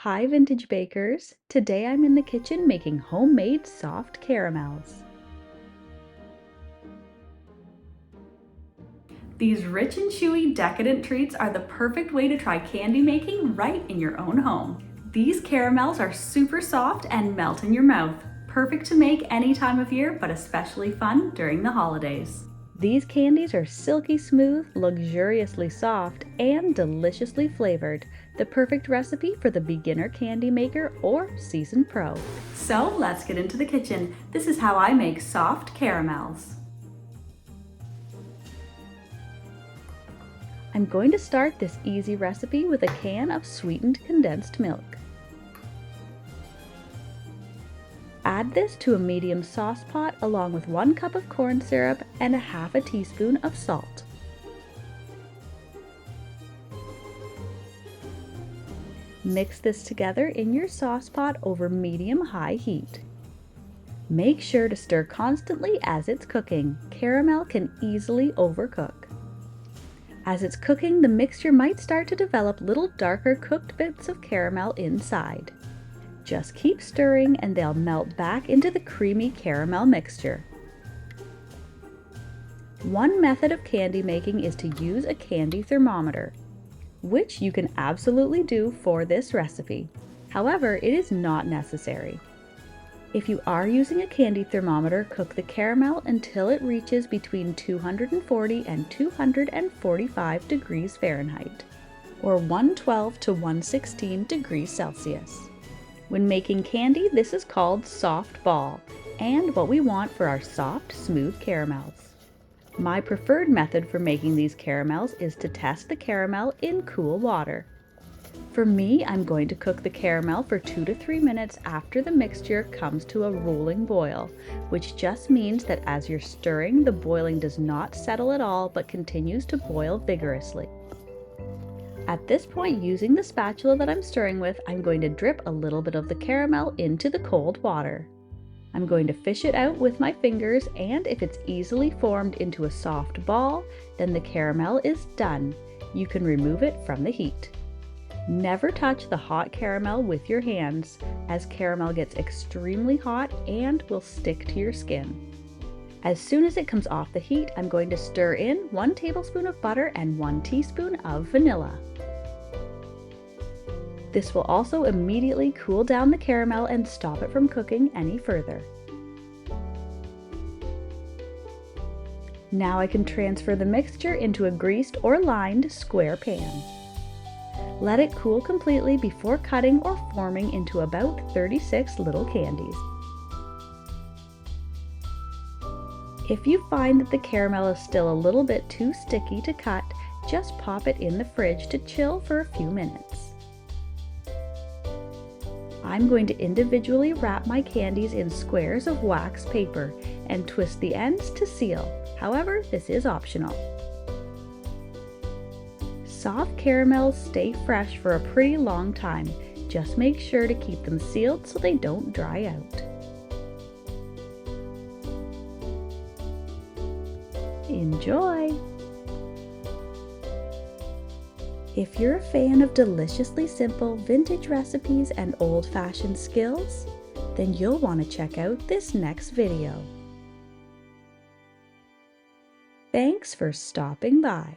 Hi vintage bakers! Today I'm in the kitchen making homemade soft caramels. These rich and chewy decadent treats are the perfect way to try candy making right in your own home. These caramels are super soft and melt in your mouth, perfect to make any time of year but especially fun during the holidays. These candies are silky smooth, luxuriously soft, and deliciously flavored, the perfect recipe for the beginner candy maker or seasoned pro. So let's get into the kitchen. This is how I make soft caramels. I'm going to start this easy recipe with a can of sweetened condensed milk. Add this to a medium sauce pot along with 1 cup of corn syrup and 1/2 teaspoon of salt. Mix this together in your sauce pot over medium-high heat. Make sure to stir constantly as it's cooking. Caramel can easily overcook. As it's cooking, the mixture might start to develop little darker cooked bits of caramel inside. Just keep stirring and they'll melt back into the creamy caramel mixture. One method of candy making is to use a candy thermometer, which you can absolutely do for this recipe. However, it is not necessary. If you are using a candy thermometer, cook the caramel until it reaches between 240 and 245 degrees Fahrenheit, or 112 to 116 degrees Celsius. When making candy, this is called soft ball, and what we want for our soft, smooth caramels. My preferred method for making these caramels is to test the caramel in cool water. For me, I'm going to cook the caramel for 2 to 3 minutes after the mixture comes to a rolling boil, which just means that as you're stirring, the boiling does not settle at all but continues to boil vigorously. At this point, using the spatula that I'm stirring with, I'm going to drip a little bit of the caramel into the cold water. I'm going to fish it out with my fingers, and if it's easily formed into a soft ball, then the caramel is done. You can remove it from the heat. Never touch the hot caramel with your hands, as caramel gets extremely hot and will stick to your skin. As soon as it comes off the heat, I'm going to stir in 1 tablespoon of butter and 1 teaspoon of vanilla. This will also immediately cool down the caramel and stop it from cooking any further. Now I can transfer the mixture into a greased or lined square pan. Let it cool completely before cutting or forming into about 36 little candies. If you find that the caramel is still a little bit too sticky to cut, just pop it in the fridge to chill for a few minutes. I'm going to individually wrap my candies in squares of wax paper and twist the ends to seal. However, this is optional. Soft caramels stay fresh for a pretty long time. Just make sure to keep them sealed so they don't dry out. Enjoy! If you're a fan of deliciously simple vintage recipes and old-fashioned skills, then you'll want to check out this next video. Thanks for stopping by.